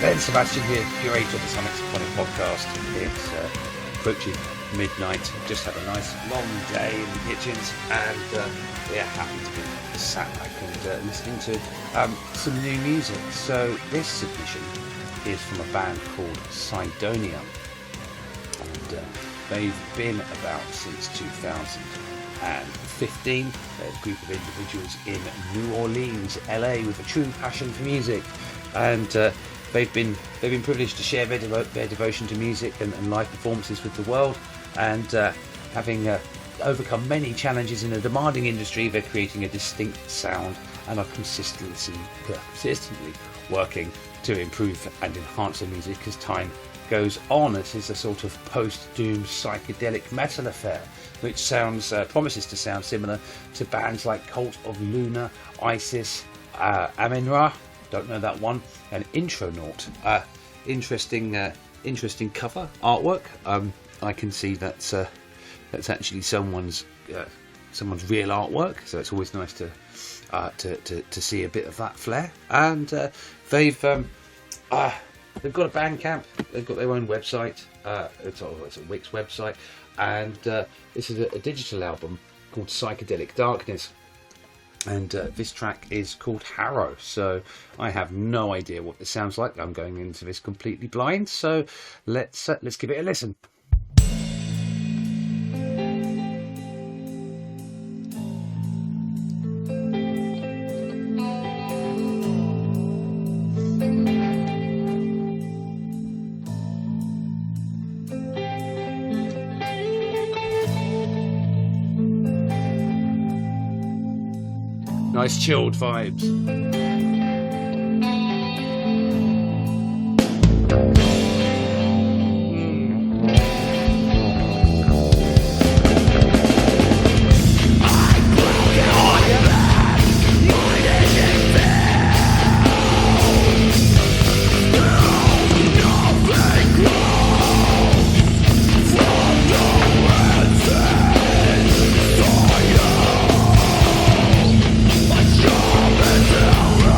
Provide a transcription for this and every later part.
Ben Sebastian here, curator of the Symphonic podcast. It's approaching midnight. Just had a nice long day in the kitchens, and we're happy to be sat back and listening to some new music. So this submission is from a band called Psydonia, and they've been about since 2015. They're a group of individuals in New Orleans, LA, with a true passion for music, and they've been privileged to share their devotion to music and live performances with the world, and having overcome many challenges in a demanding industry, they're creating a distinct sound and are consistently working to improve and enhance their music as time goes on. This is a sort of post-doom psychedelic metal affair, which promises to sound similar to bands like Cult of Luna, Isis, Amen-Ra, don't know that one, and Intronaut. Interesting cover artwork. I can see that's actually someone's real artwork, so it's always nice to see a bit of that flair. And they've got a Bandcamp. They've got their own website. It's a Wix website, and this is a digital album called Psychedelic Darkness. And this track is called HARROW. So I have no idea what this sounds like. I'm going into this completely blind. So let's give it a listen. Nice chilled vibes. Down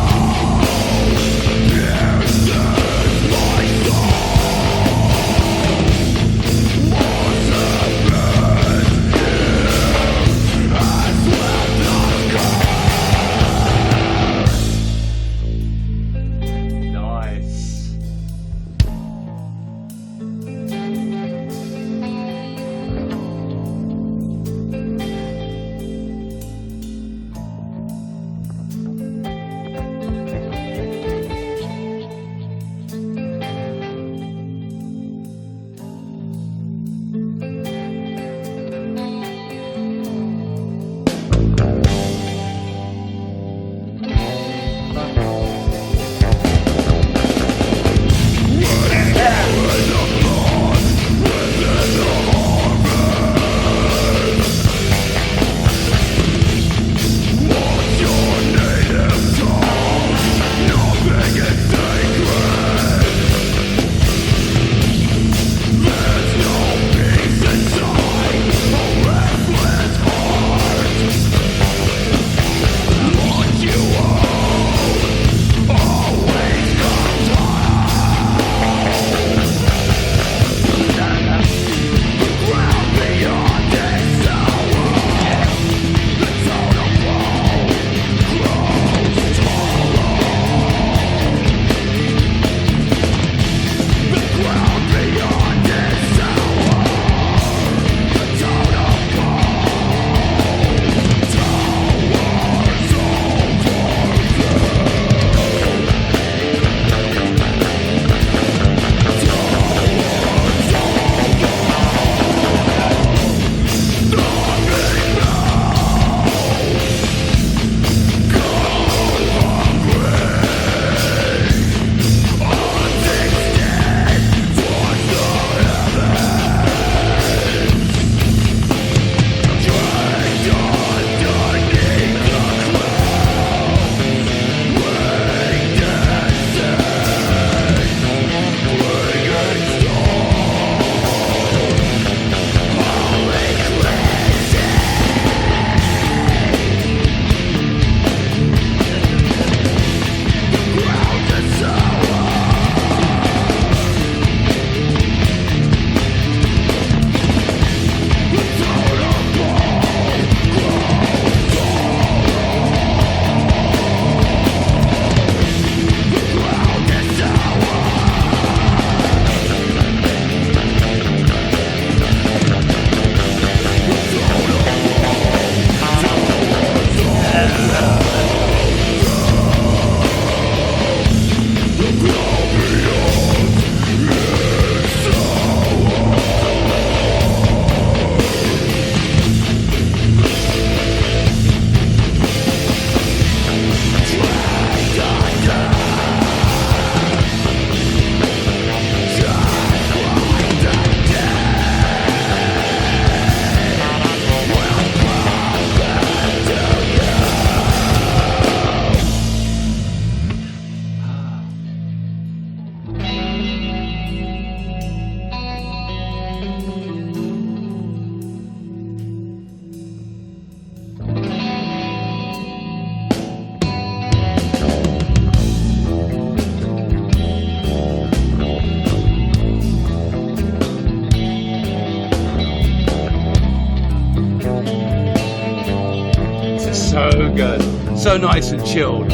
so nice and chilled.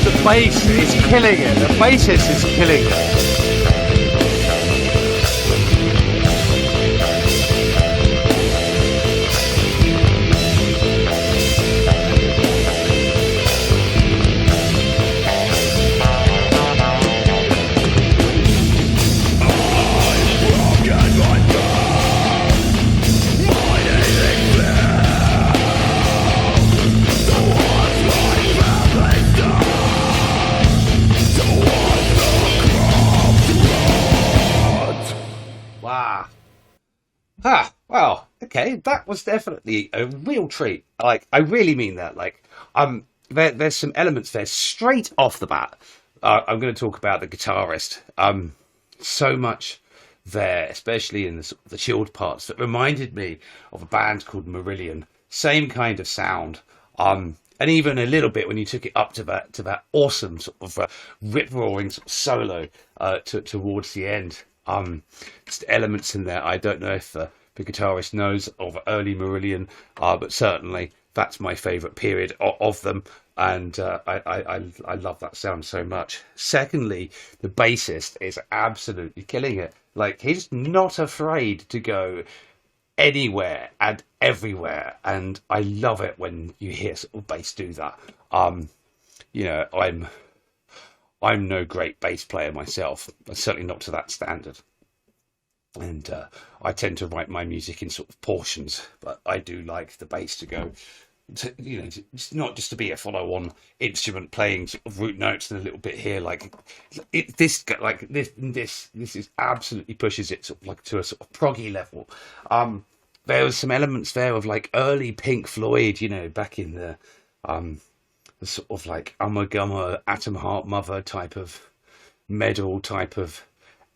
The bass is killing it. The bassist is killing it. Well, okay, that was definitely a real treat. Like, I really mean that. Like, there's some elements there straight off the bat. I'm going to talk about the guitarist. So much there, especially in the chilled parts, that reminded me of a band called Marillion. Same kind of sound. And even a little bit when you took it up to that awesome sort of rip-roaring sort of solo towards the end. Just elements in there. I don't know if the guitarist knows of early Marillion, but certainly that's my favourite period of them, and I love that sound so much. Secondly, the bassist is absolutely killing it. Like, he's not afraid to go anywhere and everywhere, and I love it when you hear sort of bass do that. I'm no great bass player myself, certainly not to that standard. And I tend to write my music in sort of portions, but I do like the bass to go, not just to be a follow-on instrument playing sort of root notes and a little bit here. This is absolutely pushes it sort of like to a sort of proggy level. There was some elements there of like early Pink Floyd, back in the sort of like Ummagumma, Atom Heart Mother type of metal type of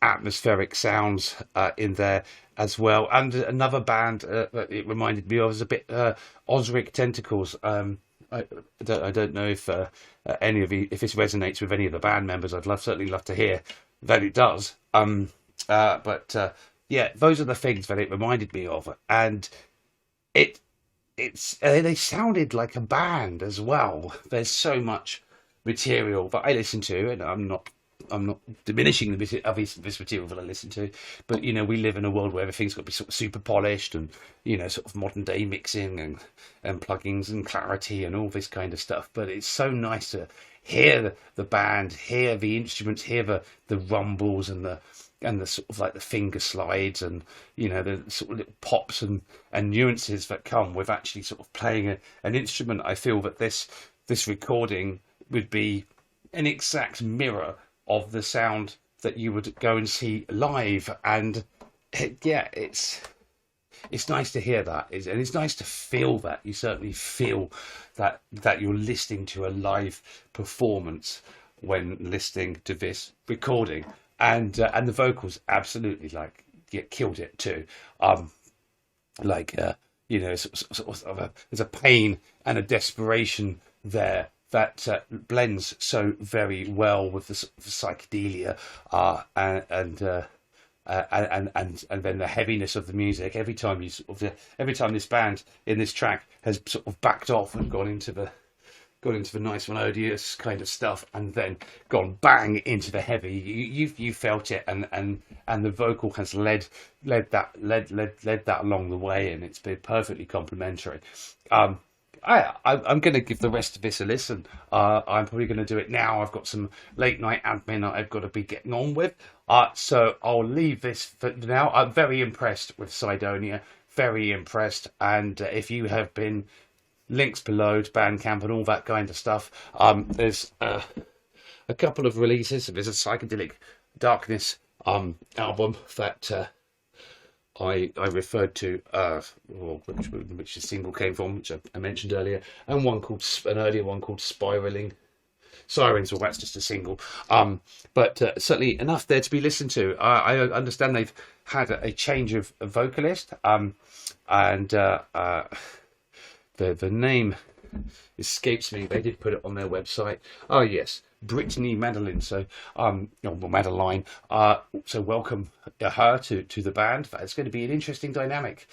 atmospheric sounds in there as well. And another band that it reminded me of was a bit Ozric, Tentacles. I don't know if any of you, if this resonates with any of the band members. I'd certainly love to hear that it does. Yeah, those are the things that it reminded me of, and they sounded like a band as well. There's so much material that I listen to, and I'm not diminishing the this material that I listen to, but we live in a world where everything's got to be sort of super polished and sort of modern day mixing and plugins and clarity and all this kind of stuff. But it's so nice to hear the band, hear the instruments, hear the rumbles and the sort of like the finger slides and the sort of little pops and nuances that come with actually sort of playing an instrument. I feel that this recording would be an exact mirror of the sound that you would go and see live, and it's nice to hear that, and it's nice to feel that. You certainly feel that you're listening to a live performance when listening to this recording, and the vocals absolutely killed it too. There's a pain and a desperation there that blends so very well with the psychedelia and then the heaviness of the music. Every time this band in this track has sort of backed off and gone into the nice melodious kind of stuff, and then gone bang into the heavy. You felt it, and the vocal has led that along the way, and it's been perfectly complementary. I'm going to give the rest of this a listen. I'm probably going to do it now. I've got some late night admin I've got to be getting on with. So I'll leave this for now. I'm very impressed with Psydonia. Very impressed. And if you have been, links below to Bandcamp and all that kind of stuff. There's a couple of releases. There's a Psychedelic Darkness album that I referred to, which the single came from, which I mentioned earlier, and an earlier one called Spiraling Sirens. Well, that's just a single, but certainly enough there to be listened to. I understand they've had a change of vocalist, and the name escapes me. They did put it on their website. Oh yes, Brittany Marillion. So Madeline. So welcome her to the band. It's going to be an interesting dynamic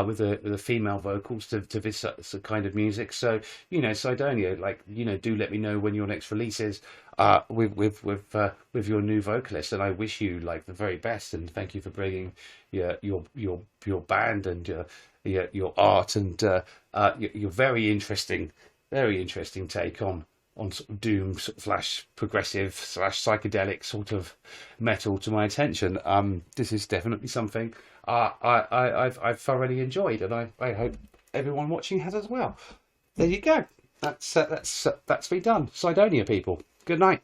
with the female vocals to this kind of music. So Psydonia, do let me know when your next release is with your new vocalist, and I wish you the very best, and thank you for bringing your band and your art and your very interesting take on sort of doom / progressive / psychedelic sort of metal to my attention. This is definitely something I've thoroughly enjoyed, and I hope everyone watching has as well. There you go. That's me done. Psydonia, people. Good night.